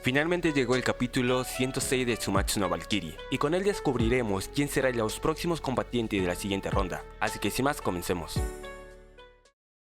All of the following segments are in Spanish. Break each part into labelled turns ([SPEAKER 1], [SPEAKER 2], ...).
[SPEAKER 1] Finalmente llegó el capítulo 106 de Tsumatsu no Valkyrie, y con él descubriremos quién serán los próximos combatientes de la siguiente ronda, así que sin más comencemos.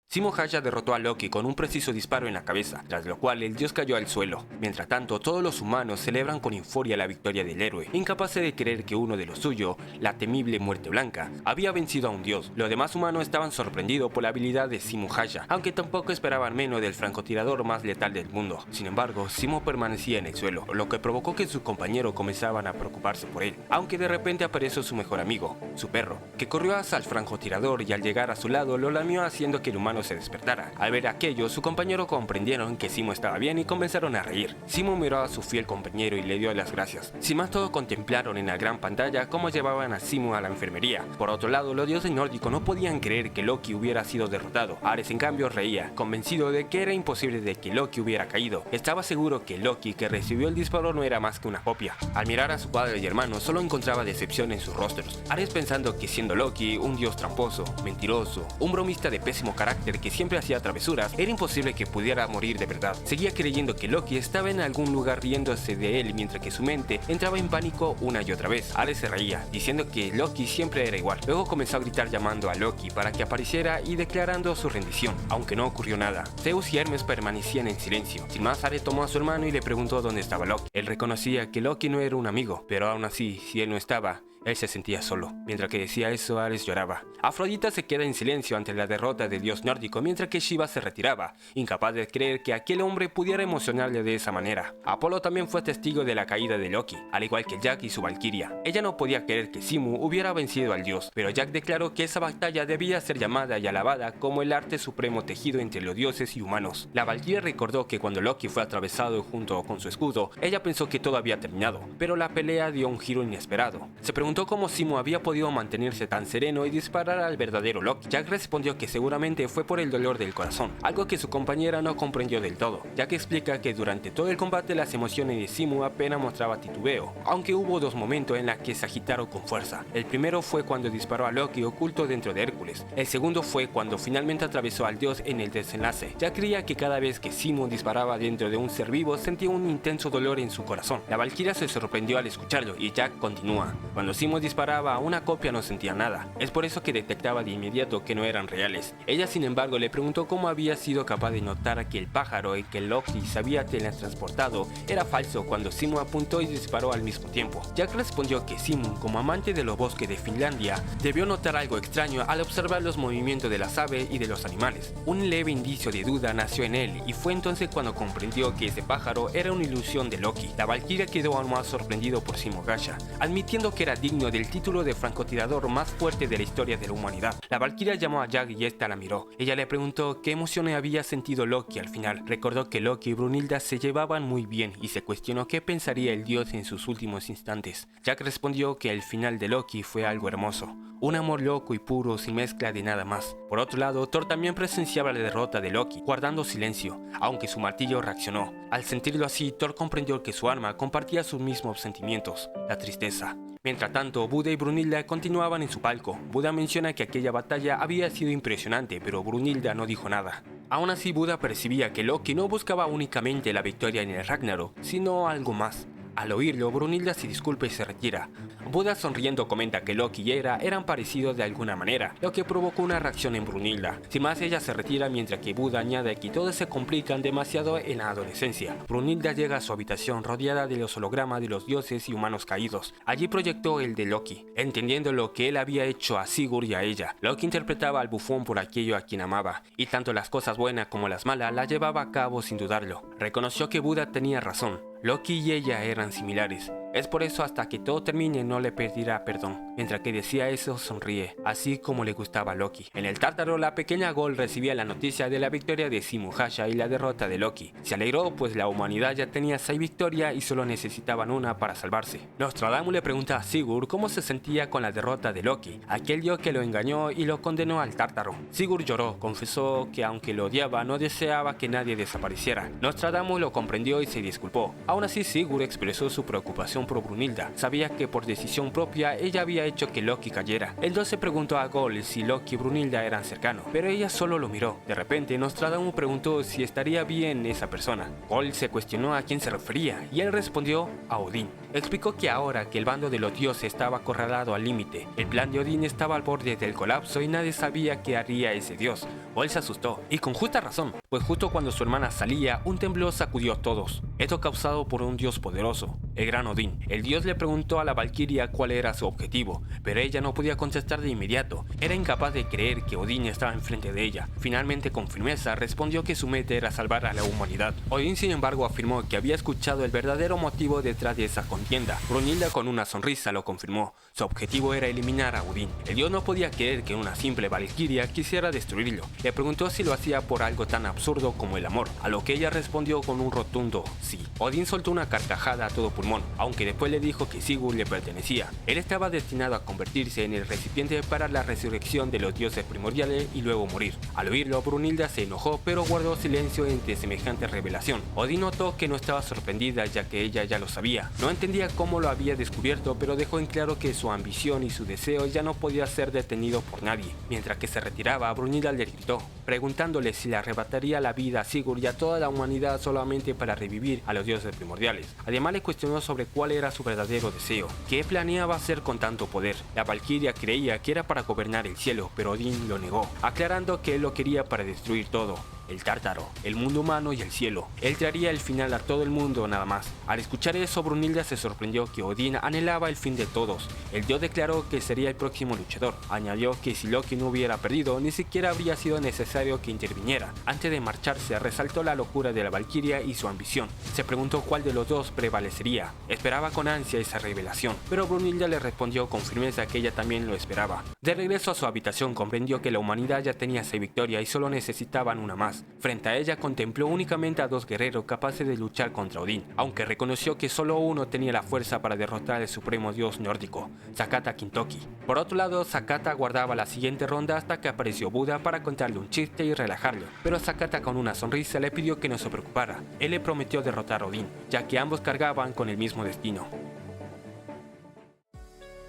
[SPEAKER 1] Simo Haya derrotó a Loki con un preciso disparo en la cabeza, tras lo cual el dios cayó al suelo. Mientras tanto, todos los humanos celebran con euforia la victoria del héroe, incapaces de creer que uno de los suyos, la temible Muerte Blanca, había vencido a un dios. Los demás humanos estaban sorprendidos por la habilidad de Simo Haya, aunque tampoco esperaban menos del francotirador más letal del mundo. Sin embargo, Simo permanecía en el suelo, lo que provocó que sus compañeros comenzaban a preocuparse por él, aunque de repente apareció su mejor amigo, su perro, que corrió hacia el francotirador y al llegar a su lado lo lamió haciendo que el humano se despertara. Al ver aquello, su compañero comprendieron que Simo estaba bien y comenzaron a reír. Simo miró a su fiel compañero y le dio las gracias. Sin más, todos contemplaron en la gran pantalla cómo llevaban a Simo a la enfermería. Por otro lado, los dioses nórdicos no podían creer que Loki hubiera sido derrotado. Ares en cambio reía, convencido de que era imposible de que Loki hubiera caído. Estaba seguro que Loki que recibió el disparo no era más que una copia. Al mirar a su padre y hermano, solo encontraba decepción en sus rostros. Ares pensando que siendo Loki un dios tramposo, mentiroso, un bromista de pésimo carácter que siempre hacía travesuras, era imposible que pudiera morir de verdad. Seguía creyendo que Loki estaba en algún lugar riéndose de él mientras que su mente entraba en pánico una y otra vez. Ares se reía, diciendo que Loki siempre era igual. Luego comenzó a gritar llamando a Loki para que apareciera y declarando su rendición, aunque no ocurrió nada. Zeus y Hermes permanecían en silencio. Sin más, Ares tomó a su hermano y le preguntó dónde estaba Loki. Él reconocía que Loki no era un amigo, pero aún así, si él no estaba, él se sentía solo. Mientras que decía eso, Ares lloraba. Afrodita se queda en silencio ante la derrota del dios nórdico, mientras que Shiva se retiraba, incapaz de creer que aquel hombre pudiera emocionarle de esa manera. Apolo también fue testigo de la caída de Loki, al igual que Jack y su Valkyria. Ella no podía creer que Simo hubiera vencido al dios, pero Jack declaró que esa batalla debía ser llamada y alabada como el arte supremo tejido entre los dioses y humanos. La Valkyria recordó que cuando Loki fue atravesado junto con su escudo, ella pensó que todo había terminado, pero la pelea dio un giro inesperado. Se preguntó cómo Simo había podido mantenerse tan sereno y disparar al verdadero Loki. Jack respondió que seguramente fue por el dolor del corazón, algo que su compañera no comprendió del todo. Jack explica que durante todo el combate las emociones de Simo apenas mostraba titubeo, aunque hubo dos momentos en los que se agitaron con fuerza. El primero fue cuando disparó a Loki oculto dentro de Hércules. El segundo fue cuando finalmente atravesó al dios en el desenlace. Jack creía que cada vez que Simo disparaba dentro de un ser vivo sentía un intenso dolor en su corazón. La Valkyria se sorprendió al escucharlo y Jack continúa. Cuando Simo disparaba a una copia no sentía nada, es por eso que detectaba de inmediato que no eran reales. Ella sin embargo le preguntó cómo había sido capaz de notar que el pájaro en que Loki se había teletransportado era falso cuando Simo apuntó y disparó al mismo tiempo. Jack respondió que Simo, como amante de los bosques de Finlandia, debió notar algo extraño al observar los movimientos de las aves y de los animales. Un leve indicio de duda nació en él y fue entonces cuando comprendió que ese pájaro era una ilusión de Loki. La Valkyria quedó aún más sorprendido por Simo Haya, admitiendo que era digno del título de francotirador más fuerte de la historia de la humanidad. La Valkyria llamó a Jack y esta la miró. Ella le preguntó qué emociones había sentido Loki al final. Recordó que Loki y Brunhilda se llevaban muy bien y se cuestionó qué pensaría el dios en sus últimos instantes. Jack respondió que el final de Loki fue algo hermoso, un amor loco y puro sin mezcla de nada más. Por otro lado, Thor también presenciaba la derrota de Loki, guardando silencio, aunque su martillo reaccionó. Al sentirlo así, Thor comprendió que su alma compartía sus mismos sentimientos, la tristeza. Mientras tanto, Buda y Brunhilda continuaban en su palco. Buda menciona que aquella batalla había sido impresionante, pero Brunhilda no dijo nada. Aún así, Buda percibía que Loki no buscaba únicamente la victoria en el Ragnarok, sino algo más. Al oírlo, Brunhilda se disculpa y se retira. Buda sonriendo comenta que Loki y Hera eran parecidos de alguna manera, lo que provocó una reacción en Brunhilda. Sin más, ella se retira mientras que Buda añade que todos se complican demasiado en la adolescencia. Brunhilda llega a su habitación rodeada de los hologramas de los dioses y humanos caídos. Allí proyectó el de Loki, entendiendo lo que él había hecho a Sigurd y a ella. Loki interpretaba al bufón por aquello a quien amaba, y tanto las cosas buenas como las malas las llevaba a cabo sin dudarlo. Reconoció que Buda tenía razón. Loki y ella eran similares. Es por eso hasta que todo termine no le pedirá perdón. Mientras que decía eso sonríe, así como le gustaba a Loki. En el Tártaro la pequeña Gol recibía la noticia de la victoria de Simo Haya y la derrota de Loki. Se alegró pues la humanidad ya tenía 6 victorias y solo necesitaban una para salvarse. Nostradamus le pregunta a Sigurd cómo se sentía con la derrota de Loki, aquel dios que lo engañó y lo condenó al Tártaro. Sigurd lloró, confesó que aunque lo odiaba no deseaba que nadie desapareciera. Nostradamus lo comprendió y se disculpó. Aún así Sigurd expresó su preocupación compasión por Brunilda. Sabía que por decisión propia ella había hecho que Loki cayera. El dios se preguntó a Gol si Loki y Brunilda eran cercanos, pero ella solo lo miró. De repente Nostradamus preguntó si estaría bien esa persona. Gol se cuestionó a quién se refería y él respondió a Odín. Explicó que ahora que el bando de los dioses estaba acorralado al límite, el plan de Odín estaba al borde del colapso y nadie sabía qué haría ese dios. Gol se asustó, y con justa razón, pues justo cuando su hermana salía, un temblor sacudió a todos. Esto causado por un dios poderoso, el gran Odín. El dios le preguntó a la valquiria cuál era su objetivo, pero ella no podía contestar de inmediato. Era incapaz de creer que Odín estaba enfrente de ella. Finalmente, con firmeza, respondió que su meta era salvar a la humanidad. Odín, sin embargo, afirmó que había escuchado el verdadero motivo detrás de esa contienda. Brunilda, con una sonrisa, lo confirmó. Su objetivo era eliminar a Odín. El dios no podía creer que una simple valquiria quisiera destruirlo. Le preguntó si lo hacía por algo tan absurdo como el amor, a lo que ella respondió con un rotundo sí. Odín soltó una carcajada a todo pulmón, aunque después le dijo que Sigurd le pertenecía. Él estaba destinado a convertirse en el recipiente para la resurrección de los dioses primordiales y luego morir. Al oírlo, Brunilda se enojó, pero guardó silencio ante semejante revelación. Odín notó que no estaba sorprendida, ya que ella ya lo sabía. No entendía cómo lo había descubierto, pero dejó en claro que su ambición y su deseo ya no podía ser detenido por nadie. Mientras que se retiraba, Brunilda le gritó, preguntándole si le arrebataría la vida a Sigurd y a toda la humanidad solamente para revivir a los dioses primordiales. Además le cuestionó sobre cuál era su verdadero deseo, qué planeaba hacer con tanto poder. La valquiria creía que era para gobernar el cielo, pero Odín lo negó, aclarando que él lo quería para destruir todo. El Tártaro, el mundo humano y el cielo. Él traería el final a todo el mundo nada más. Al escuchar eso, Brunilda se sorprendió que Odín anhelaba el fin de todos. El dios declaró que sería el próximo luchador. Añadió que si Loki no hubiera perdido, ni siquiera habría sido necesario que interviniera. Antes de marcharse, resaltó la locura de la valquiria y su ambición. Se preguntó cuál de los dos prevalecería. Esperaba con ansia esa revelación, pero Brunilda le respondió con firmeza que ella también lo esperaba. De regreso a su habitación, comprendió que la humanidad ya tenía 6 victorias y solo necesitaban una más. Frente a ella contempló únicamente a 2 guerreros capaces de luchar contra Odín, aunque reconoció que solo uno tenía la fuerza para derrotar al supremo dios nórdico, Sakata Kintoki. Por otro lado, Sakata aguardaba la siguiente ronda hasta que apareció Buda para contarle un chiste y relajarlo, pero Sakata con una sonrisa le pidió que no se preocupara. Él le prometió derrotar a Odín, ya que ambos cargaban con el mismo destino.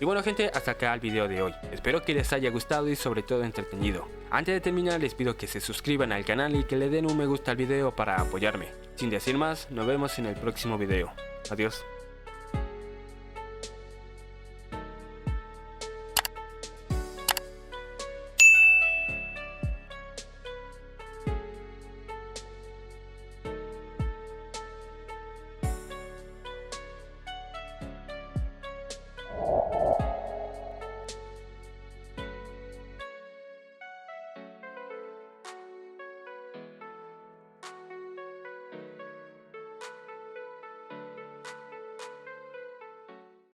[SPEAKER 1] Y bueno gente, hasta acá el video de hoy. Espero que les haya gustado y sobre todo entretenido. Antes de terminar les pido que se suscriban al canal y que le den un me gusta al video para apoyarme. Sin decir más, nos vemos en el próximo video. Adiós.